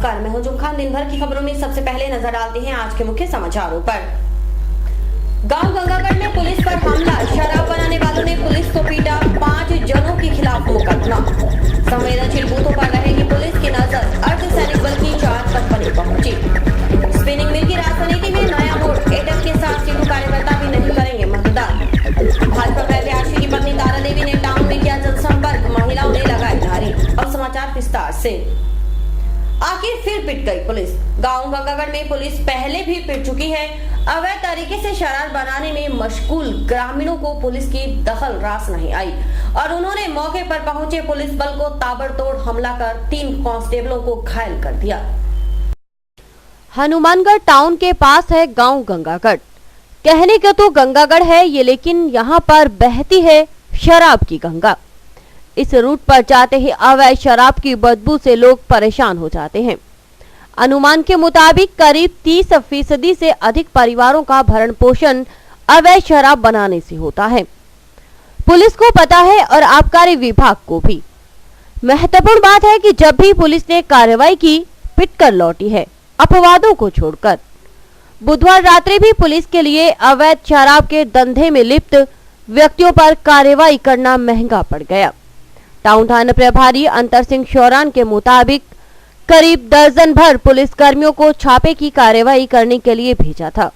नमस्कार, मैं हूं जुम खान। दिन भर की खबरों में सबसे पहले नजर डालते हैं आज के मुख्य समाचारों पर। गांव गंगागढ़ में पुलिस पर हमला, शराब बनाने वालों ने पुलिस को पीटा, 5 जनों के खिलाफ मुकदमा। संवेदनशील बूथों पर रहेगी पुलिस की नजर, अर्धसैनिक बल की 4 कंपनी पहुंची। स्पिनिंग मिल की राजनीति में नया मोड़, एडम के साथ सिद्धू कार्यकर्ता भी नहीं करेंगे मतदान। भाजपा प्रत्याशी की पत्नी तारा देवी ने टाउन में किया जनसंपर्क, महिलाओं ने लगाए नारे। अब समाचार विस्तार से। आखिर फिर पिट गई पुलिस। गांव गंगागढ़ में पुलिस पहले भी पिट चुकी है। अवैध तरीके से शराब बनाने में मशगूल ग्रामीणों को पुलिस की दखल रास नहीं आई और उन्होंने मौके पर पहुंचे पुलिस बल को ताबड़तोड़ हमला कर 3 कांस्टेबलों को घायल कर दिया। हनुमानगढ़ टाउन के पास है गांव गंगागढ़। कहने का तो गंगागढ़ है ये, लेकिन यहाँ पर बहती है शराब की गंगा। इस रूट पर जाते ही अवैध शराब की बदबू से लोग परेशान हो जाते हैं। अनुमान के मुताबिक करीब 30% से अधिक परिवारों का भरण पोषण अवैध शराब बनाने से होता है। पुलिस को पता है और आबकारी विभाग को भी। महत्वपूर्ण बात है कि जब भी पुलिस ने कार्रवाई की, पिटकर लौटी है, अपवादों को छोड़कर। बुधवार रात्रि भी पुलिस के लिए अवैध शराब के धंधे में लिप्त व्यक्तियों पर कार्रवाई करना महंगा पड़ गया। टाउन थाना प्रभारी अंतर सिंह शौरान के मुताबिक करीब दर्जन भर पुलिस कर्मियों को छापे की कार्रवाई करने के लिए भेजा था।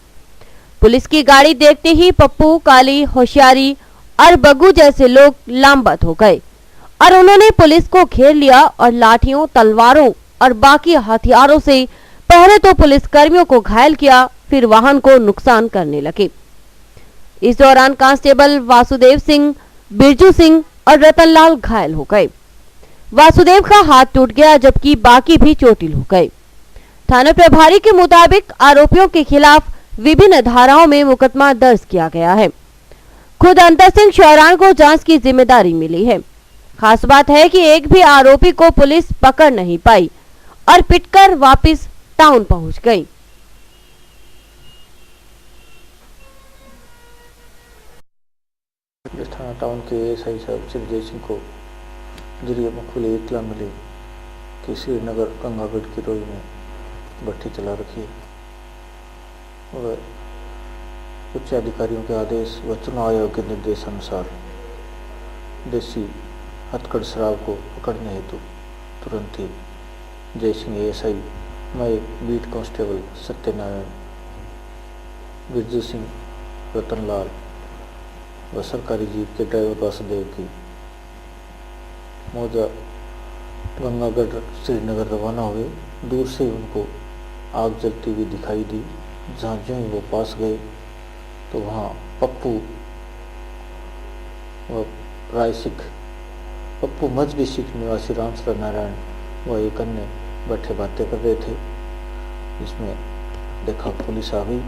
पुलिस की गाड़ी देखते ही पप्पू, काली, होशियारी और बग्गू जैसे लोग लामबंद हो गए और उन्होंने पुलिस को घेर लिया और लाठियों, तलवारों और बाकी हथियारों से पहले तो पुलिस कर्मियों को घायल किया, फिर वाहन को नुकसान करने लगे। इस दौरान कांस्टेबल वासुदेव सिंह, बिरजू सिंह और रतनलाल घायल हो गए। वासुदेव का हाथ टूट गया जबकि बाकी भी चोटिल हो गए। थाना प्रभारी के मुताबिक आरोपियों के खिलाफ विभिन्न धाराओं में मुकदमा दर्ज किया गया है। खुद अंतर सिंह शौरान को जांच की जिम्मेदारी मिली है। खास बात है कि एक भी आरोपी को पुलिस पकड़ नहीं पाई और पिटकर वापस टाउन पहुंच गई। थाना टाउन के एसआई साहब श्री सिंह को जरिए खुले इतला मिली कि श्रीनगर गंगागढ़ की रोई में भट्टी चला रखी है और उच्च अधिकारियों के आदेश व चुनाव आयोग के निर्देशानुसार देसी हथकड़ शराब को पकड़ने हेतु तुरंत ही जय सिंह एसआई, मैं बीट कांस्टेबल सत्यनारायण, बिरजू सिंह, रतनलाल व सरकारी जीप के ड्राइवर वासुदेव की मौजा गंगागढ़ श्रीनगर रवाना हुए। दूर से उनको आग जलती हुई दिखाई दी। जहाँ ज्यों ही वो पास गए तो वहाँ पप्पू व राय सिख, पप्पू मजबी सिख निवासी रामसर नारायण व एक अन्य बैठे बातें कर रहे थे। जिसमें देखा पुलिस आ गई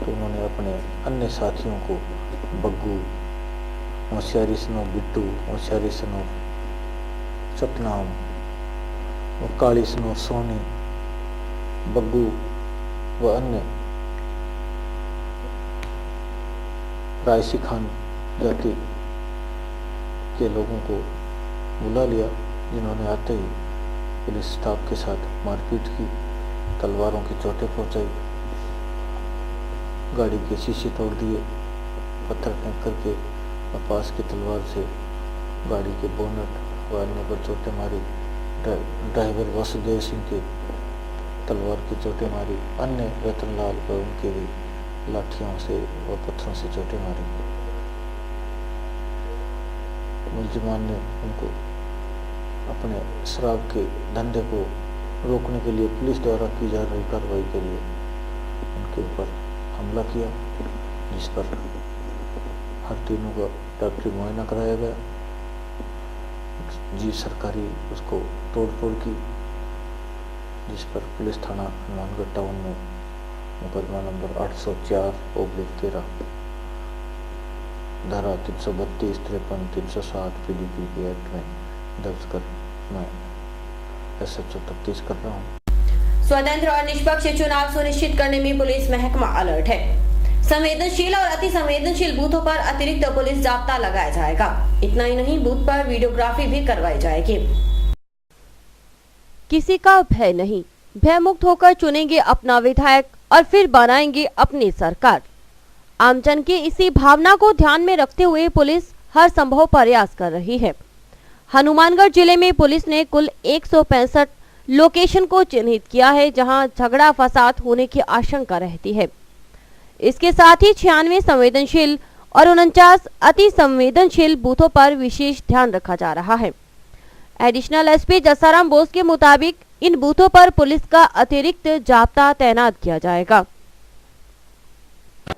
तो उन्होंने अपने अन्य साथियों को बग्गू, होशियारी सनो बिट्टू, होशियारी सनो सतनाम और काली सनो सोनी, बग्गू व अन्य रायसी खान जाति के लोगों को बुला लिया, जिन्होंने आते ही पुलिस स्टाफ के साथ मारपीट की, तलवारों की चोटें पहुंचाई, गाड़ी के शीशे तोड़ दिए, पत्थर फेंक करके और पास की तलवार से गाड़ी के बोनट व अन्य पर चोटें मारी। ड्राइवर वासुदेव सिंह के तलवार की चोटें मारी। अन्य रतनलाल व उनके भी लाठियों से व पत्थरों से चोटें मारी। मुलजिमान ने उनको अपने शराब के धंधे को रोकने के लिए पुलिस द्वारा की जा रही कार्रवाई के लिए उनके ऊपर हमला किया, जिस पर हर तीनों का डॉक्टरी मुआयना कराया गया। जी सरकारी उसको तोड़ की, जिस पर पुलिस थाना हनुमानगढ़ टाउन में मुकदमा नंबर 804/13 धारा 332, 53, 360 PDP के एक्ट में दर्ज कर मैं SHO तफ्तीश कर रहा हूँ। स्वतंत्र और निष्पक्ष चुनाव सुनिश्चित करने में पुलिस महकमा अलर्ट है। संवेदनशील और अति संवेदनशील बूथों पर अतिरिक्त पुलिस जाब्ता लगाया जाएगा। इतना ही नहीं, बूथ पर वीडियोग्राफी भी करवाई जाएगी। किसी का भय नहीं, भयमुक्त होकर चुनेंगे अपना विधायक और फिर बनाएंगे अपनी सरकार। आमजन की इसी भावना को ध्यान में रखते हुए पुलिस हर संभव प्रयास कर रही है। हनुमानगढ़ जिले में पुलिस ने कुल 165 लोकेशन को चिन्हित किया है जहां झगड़ा फसाद होने की आशंका रहती है। इसके साथ ही 96 संवेदनशील और 49 अति संवेदनशील बूथों पर विशेष ध्यान रखा जा रहा है। एडिशनल एसपी जसाराम बोस के मुताबिक इन बूथों पर पुलिस का अतिरिक्त जाब्ता तैनात किया जाएगा।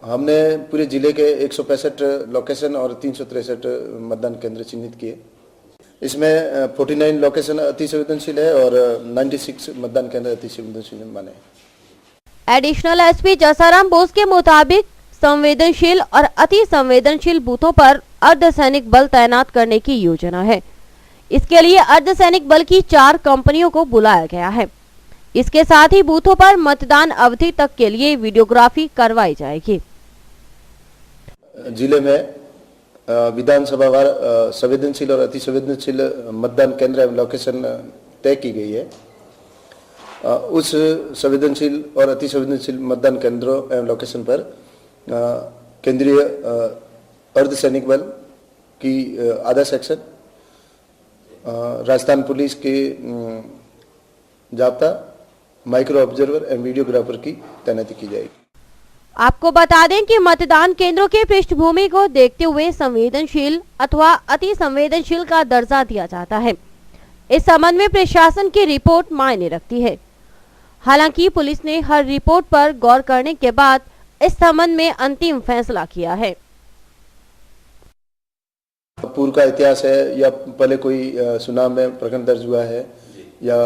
हमने पूरे जिले के 165 लोकेशन और 363 मतदान केंद्र चिन्हित किए। इसमें 49 लोकेशन अति संवेदनशील है और 96 मतदान केंद्र अति संवेदनशील माने। एडिशनल एसपी जसाराम बोस के मुताबिक संवेदनशील और अति संवेदनशील बूथों पर अर्धसैनिक बल तैनात करने की योजना है। इसके लिए अर्धसैनिक बल की 4 कंपनियों को बुलाया गया है। इसके साथ ही बूथों पर मतदान अवधि तक के लिए वीडियोग्राफी करवाई जाएगी। जिले में विधानसभा वार संवेदनशील और अति संवेदनशील मतदान केंद्र एवं लोकेशन तय की गई है। उस संवेदनशील और अति संवेदनशील मतदान केंद्रों एवं लोकेशन पर केंद्रीय अर्धसैनिक बल की आधा सेक्शन, राजस्थान पुलिस के जाब्ता, माइक्रो ऑब्जर्वर एवं वीडियोग्राफर की तैनाती की जाएगी। आपको बता दें कि मतदान केंद्रों की पृष्ठभूमि को देखते हुए संवेदनशील अथवा अति संवेदनशील का दर्जा दिया जाता है। इस संबंध में प्रशासन की रिपोर्ट मायने रखती है। हालांकि पुलिस ने हर रिपोर्ट पर गौर करने के बाद इस संबंध में अंतिम फैसला किया है। पूर्व का इतिहास है या पहले कोई चुनाव में प्रकरण दर्ज हुआ है या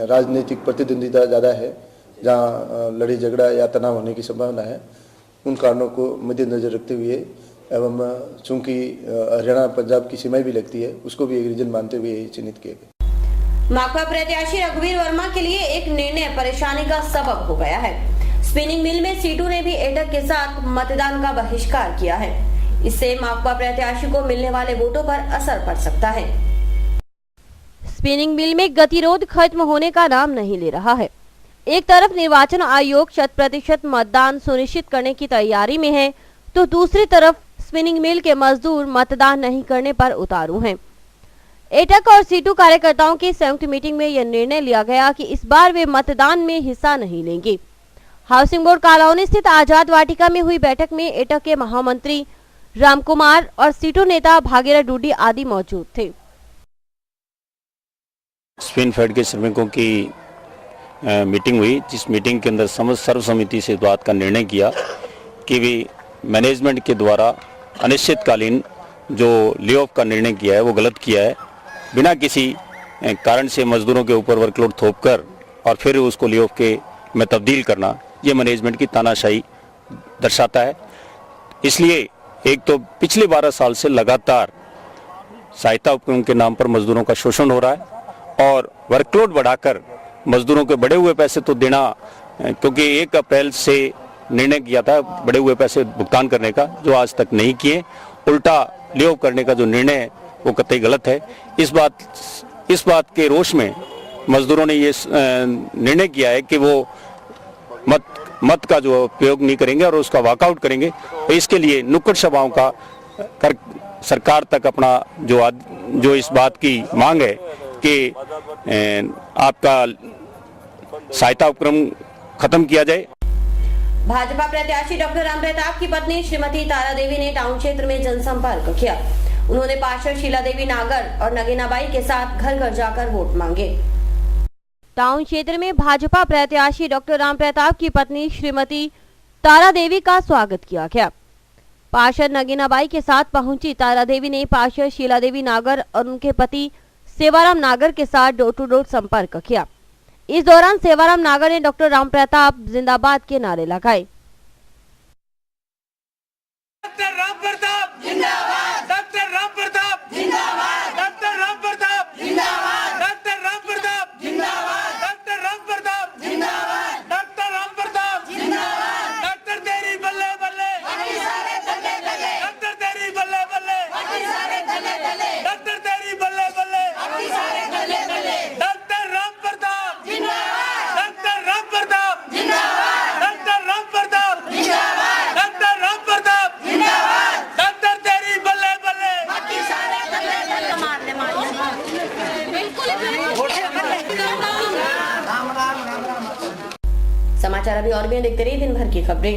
राजनीतिक प्रतिद्वंदिता ज़्यादा है जहां लड़ाई झगड़ा या तनाव होने की संभावना है, उन कारणों को मद्देनजर रखते हुए एवं चूंकि हरियाणा पंजाब की सीमाएं भी लगती है उसको भी एक रीजन मानते हुए चिन्हित किए गए। माकपा प्रत्याशी रघुवीर वर्मा के लिए एक निर्णय परेशानी का सबब हो गया है। स्पिनिंग मिल में सीटू ने भी एटक के साथ मतदान का बहिष्कार किया है। इससे माकपा प्रत्याशी को मिलने वाले वोटों पर असर पड़ सकता है। स्पिनिंग मिल में गतिरोध खत्म होने का नाम नहीं ले रहा है। एक तरफ निर्वाचन आयोग 100% मतदान सुनिश्चित करने की तैयारी में है, तो दूसरी तरफ स्पिनिंग मिल के मजदूर मतदान नहीं करने पर उतारू हैं। एटक और सीटू कार्यकर्ताओं की संयुक्त मीटिंग में यह निर्णय लिया गया कि इस बार वे मतदान में हिस्सा नहीं लेंगे। हाउसिंग बोर्ड कॉलोनी स्थित आजाद वाटिका में हुई बैठक में एटक के महामंत्री रामकुमार और सीटू नेता भागीरथ डूडी आदि मौजूद थे। स्पिन फेड के श्रमिकों की मीटिंग हुई, जिस मीटिंग के अंदर सर्वसम्मति से इस बात का निर्णय किया कि भी मैनेजमेंट के द्वारा अनिश्चितकालीन जो ले ऑफ का निर्णय किया है वो गलत किया है। बिना किसी कारण से मजदूरों के ऊपर वर्कलोड थोपकर और फिर उसको ले ऑफ के में तब्दील करना, ये मैनेजमेंट की तानाशाही दर्शाता है। इसलिए एक तो पिछले 12 साल से लगातार सहायता उपक्रम के नाम पर मजदूरों का शोषण हो रहा है और वर्कलोड बढ़ाकर मजदूरों के बढ़े हुए पैसे तो देना, क्योंकि 1 अप्रैल से निर्णय किया था बढ़े हुए पैसे भुगतान करने का, जो आज तक नहीं किए। उल्टा ले ऑफ करने का जो निर्णय है वो कतई गलत है। इस बात के रोष में मजदूरों ने ये निर्णय किया है कि वो मत का जो उपयोग नहीं करेंगे और उसका वॉकआउट करेंगे। तो इसके लिए नुक्कड़ सभाओं का कर सरकार तक अपना जो इस बात की मांग है कि आपका सहायता उपक्रम खत्म किया जाए। भाजपा प्रत्याशी डॉक्टर रामप्रताप की पत्नी श्रीमती तारा देवी ने टाउन क्षेत्र में जनसंपर्क किया। उन्होंने पार्षद शीला देवी नागर और नगीनाबाई के साथ घर घर जाकर वोट मांगे। टाउन क्षेत्र में भाजपा प्रत्याशी डॉक्टर रामप्रताप की पत्नी श्रीमती तारा देवी का स्वागत किया गया। पार्षद नगीनाबाई के साथ पहुंची तारा देवी ने पार्षद शीला देवी नागर और उनके पति सेवाराम नागर के साथ डोर टू डोर संपर्क किया। इस दौरान सेवाराम नागर ने डॉक्टर रामप्रताप जिंदाबाद के नारे लगाए। डॉक्टर रामप्रताप जिंदाबाद, डॉक्टर रामप्रताप जिंदाबाद, डॉक्टर रामप्रताप जिंदाबाद, डॉक्टर रामप्रताप जिंदाबाद, डॉक्टर रामप्रताप जिंदाबाद, डॉक्टर रामप्रताप जिंदाबाद, डॉक्टर तेरी बल्ले बल्ले, बाकी सारे दल्ले दल्ले, डॉक्टर तेरी बल्ले बल्ले, बाकी सारे दल्ले दल्ले, डॉक्टर तेरी बल्ले बल्ले, बाकी सारे दल्ले दल्ले, डॉक्टर रामप्रताप जिंदाबाद, डॉक्टर समाचार अभी और भी हैं, देखते रहिए दिन भर की खबरें।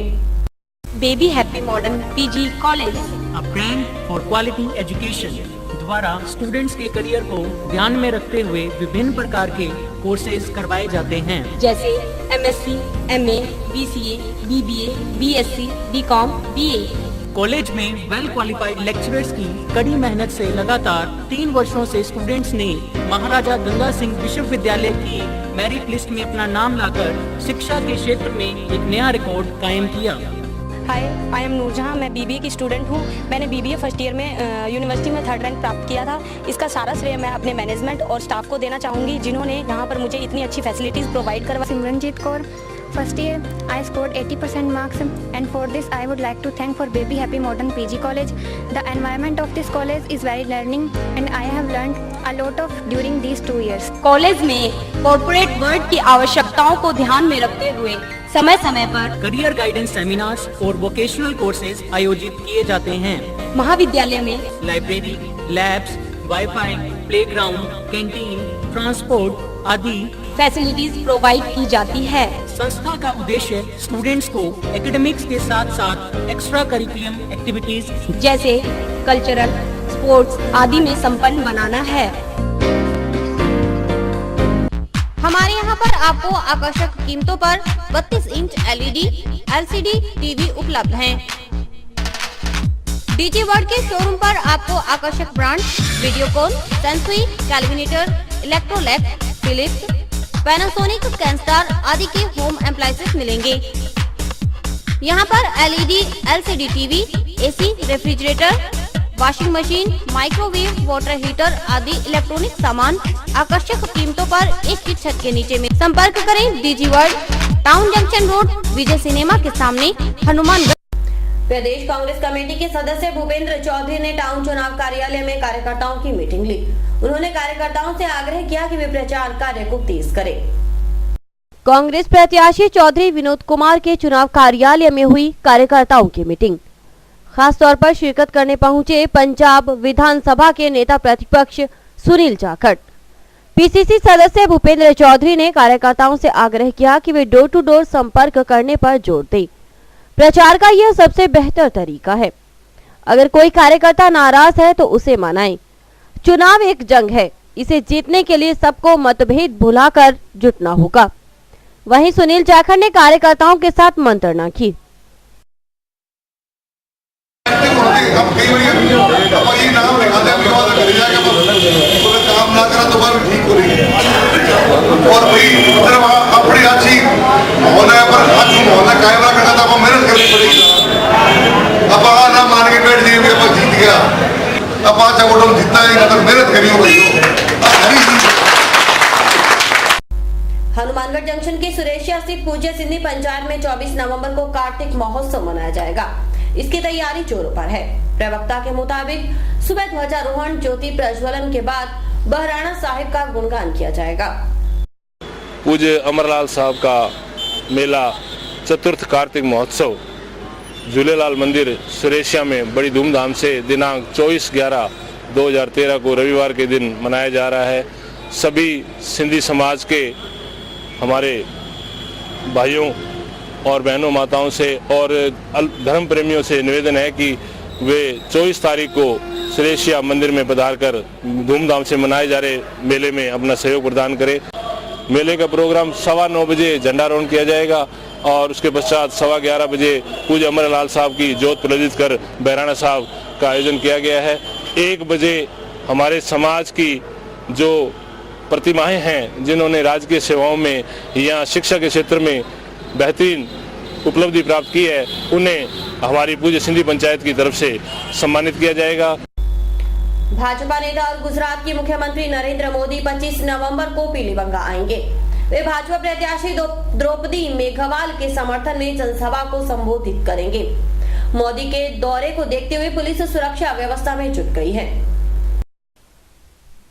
Baby happy modern PG college a brand for quality education द्वारा स्टूडेंट्स के करियर को ध्यान में रखते हुए विभिन्न प्रकार के कोर्सेज करवाए जाते हैं, जैसे MSc, MA, BCA, BBA, BSc, BCom, BA. College में वेल क्वालिफाइड लेक्चरर्स की कड़ी मेहनत से लगातार 3 वर्षों से स्टूडेंट्स ने महाराजा गंगा सिंह विश्वविद्यालय की मेरिट लिस्ट में अपना नाम लाकर शिक्षा के क्षेत्र में एक नया रिकॉर्ड कायम किया। हाय, आई एम नूरजहां। मैं बीबीए की स्टूडेंट हूं। मैंने बीबीए फर्स्ट ईयर में यूनिवर्सिटी में 3rd रैंक प्राप्त किया था। इसका सारा श्रेय मैं अपने मैनेजमेंट और स्टाफ को देना चाहूँगी, जिन्होंने यहाँ पर मुझे इतनी अच्छी फैसिलिटीज़ प्रोवाइड करवा। Simranjit Kaur, first year I scored 80% marks, and for this I would like to thank for Baby Happy Modern PG College. The environment of this college is very learning and I have learned a lot of during these 2 years. College में corporate world की आवश्यकताओं को ध्यान में रखते हुए समय समय पर करियर गाइडेंस सेमिनार्स और वोकेशनल कोर्सेज आयोजित किए जाते हैं। महाविद्यालय में library, labs, wifi, playground, canteen, transport आदि फैसिलिटीज प्रोवाइड की जाती है। संस्था का उद्देश्य स्टूडेंट्स को एकेडमिक्स के साथ साथ एक्स्ट्रा करिकुलम एक्टिविटीज जैसे कल्चरल, स्पोर्ट्स आदि में संपन्न बनाना है। हमारे यहाँ पर आपको आकर्षक कीमतों पर 32 इंच LED, LCD टीवी उपलब्ध हैं। डीजी वर्ल्ड के शोरूम पर आपको आकर्षक brand Videocon, Sansui, Kelvinator, Electrolux, Philips, Panasonic, Kenstar आदि के होम एप्लायंसेस मिलेंगे। यहाँ पर LED, LCD TV, AC, refrigerator, washing machine, microwave, water heater आदि इलेक्ट्रॉनिक सामान आकर्षक कीमतों पर एक ही छत के नीचे में। संपर्क करें DG world, town junction road, Vijay cinema के सामने, हनुमानगढ़। प्रदेश कांग्रेस कमेटी के सदस्य भूपेंद्र चौधरी ने टाउन चुनाव कार्यालय में कार्यकर्ताओं की मीटिंग ली। उन्होंने कार्यकर्ताओं से आग्रह किया कि वे प्रचार कार्य को तेज करें। कांग्रेस प्रत्याशी चौधरी विनोद कुमार के चुनाव कार्यालय में हुई कार्यकर्ताओं की मीटिंग। खास तौर पर शिरकत करने पहुंचे पंजाब विधानसभा के नेता प्रतिपक्ष सुनील जाखड़। पीसीसी सदस्य भूपेंद्र चौधरी ने कार्यकर्ताओं से आग्रह किया कि वे डोर टू डोर संपर्क करने पर जोर दें। प्रचार का यह सबसे बेहतर तरीका है। अगर कोई कार्यकर्ता नाराज है तो उसे मनाएं। चुनाव एक जंग है, इसे जीतने के लिए सबको मतभेद भुलाकर जुटना होगा। वहीं सुनील जाखड़ ने कार्यकर्ताओं के साथ मंत्रणा की। हम कई बार ये नाम लिखाते हैं तो काम ना करा तो बार ठीक हो रही है। और भाई सिर्फ अपनी अच्छी माहौल है पर अच्छी माहौल कायम रखना तो आपको मेहनत करनी पड़ेगी। अब ना मान के बैठ जाइए अब जीत गया, अब अच्छा वोट जीतता है तो मेहनत करिए भाई। हनुमानगढ़ जंक्शन के सुरेशिया स्थित पूज्य सिंधी पंचायत में 24 नवंबर को कार्तिक महोत्सव मनाया जाएगा। इसकी तैयारी जोरों पर है। प्रवक्ता के मुताबिक सुबह ध्वजारोहण, ज्योति प्रज्वलन के बाद बहराना साहिब का गुणगान किया जाएगा। पूज्य अमरलाल साहब का मेला चतुर्थ कार्तिक महोत्सव झूलेलाल मंदिर सुरेशिया में बड़ी धूमधाम से दिनांक 24/11/2013 को रविवार के दिन मनाया जा रहा है। सभी सिंधी समाज के हमारे भाइयों और बहनों, माताओं से और धर्म प्रेमियों से निवेदन है कि वे 24 तारीख को सुरेशिया मंदिर में पधारकर धूमधाम से मनाए जा रहे मेले में अपना सहयोग प्रदान करें। मेले का प्रोग्राम 9:15 बजे झंडारोहण किया जाएगा और उसके पश्चात 11:15 बजे पूज्य अमरलाल साहब की ज्योत प्रज्वलित कर बहराना साहब का आयोजन किया गया है। 1 बजे हमारे समाज की जो प्रतिमाएं हैं, जिन्होंने राजकीय सेवाओं में या शिक्षा के क्षेत्र में बेहतरीन उपलब्धि प्राप्त की है, उन्हें हमारी पूज्य सिंधी पंचायत की तरफ से सम्मानित किया जाएगा। भाजपा नेता और गुजरात के मुख्यमंत्री नरेंद्र मोदी 25 नवंबर को पीलीबंगा आएंगे। वे भाजपा प्रत्याशी द्रौपदी मेघवाल के समर्थन में जनसभा को संबोधित करेंगे। मोदी के दौरे को देखते हुए पुलिस सुरक्षा व्यवस्था में जुट गई है।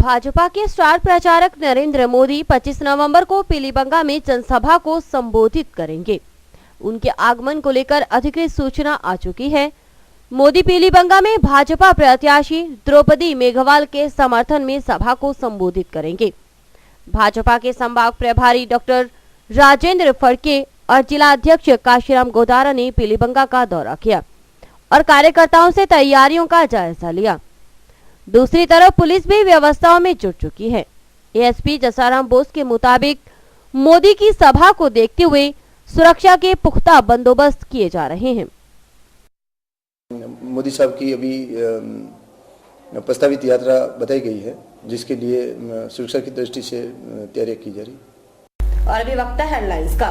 भाजपा के स्टार प्रचारक नरेंद्र मोदी 25 नवंबर को पीलीबंगा में जनसभा को संबोधित करेंगे। उनके आगमन को लेकर अधिकृत सूचना आ चुकी है। मोदी पीलीबंगा में भाजपा प्रत्याशी द्रौपदी मेघवाल के समर्थन में सभा को संबोधित करेंगे। भाजपा के संभाग प्रभारी डॉक्टर राजेंद्र फड़के और जिला अध्यक्ष काशीराम गोदारा ने पीलीबंगा का दौरा किया और कार्यकर्ताओं से तैयारियों का जायजा लिया। दूसरी तरफ पुलिस भी व्यवस्थाओं में जुट चुकी है। एएसपी जसाराम बोस के मुताबिक मोदी की सभा को देखते हुए सुरक्षा के पुख्ता बंदोबस्त किए जा रहे हैं। मोदी साहब की अभी प्रस्तावित यात्रा बताई गई है, जिसके लिए सुरक्षा की दृष्टि से तैयारियां की जा रही है। और अभी वक्त है हेडलाइंस का।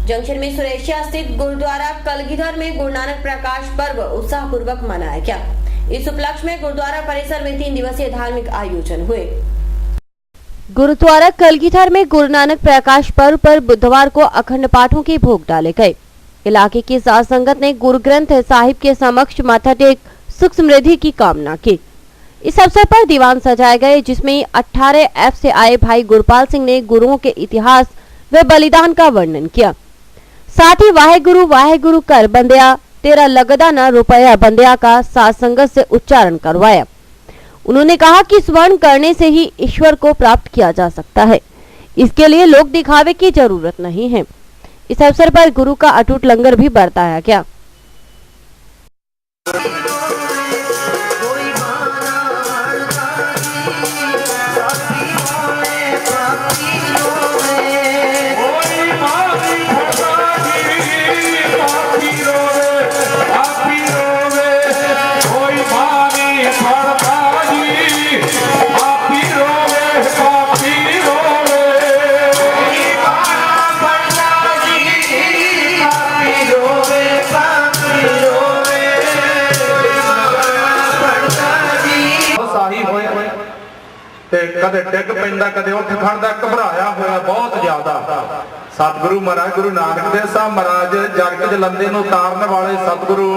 जंक्शन में सुरेशिया स्थित गुरुद्वारा कलगीधर में गुरु नानक प्रकाश पर्व उत्साह पूर्वक मनाया गया। इस उपलक्ष्य में गुरुद्वारा परिसर में 3 दिवसीय धार्मिक आयोजन हुए। गुरुद्वारा कलगीधर में गुरु नानक प्रकाश पर्व पर बुधवार को अखंड पाठों के भोग डाले गए। इलाके की साध संगत ने गुरु ग्रंथ साहिब के समक्ष माथा टेक सुख समृद्धि की कामना की। इस अवसर पर दीवान सजाए गए, जिसमें 18 F से आए भाई गुरपाल सिंह ने गुरुओं के इतिहास व बलिदान का वर्णन किया। साथ ही वाहेगुरु कर बंदिया तेरा लगदा न रुपया बंदिया का साध संगत से उच्चारण करवाया। उन्होंने कहा कि स्वर्ण करने से ही ईश्वर को प्राप्त किया जा सकता है, इसके लिए लोक दिखावे की जरूरत नहीं है। इस अवसर पर गुरु का अटूट लंगर भी बरताया गया। कदे डिग पैंदा कदे उठ खड़दा घबराया होया बहुत ज्यादा। सतगुरु महाराज गुरु नानक देव साहब महाराज जग जलंदे नूं उतारन वाले सतगुरु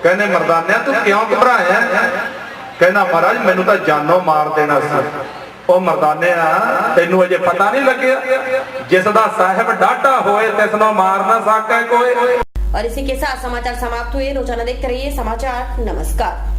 कहने मर्दानिया तू क्यों घबराया? कहना महाराज मैनू तां जानों मार देना सी। ओ मर्दानिया तैनू अजे पता नहीं लग्या, जिसदा साहिब डाटा होए तिसनों मार ना सके कोई। और इसी के साथ समाचार समाप्त हुए। रोजाना देखते रहिए समाचार। नमस्कार।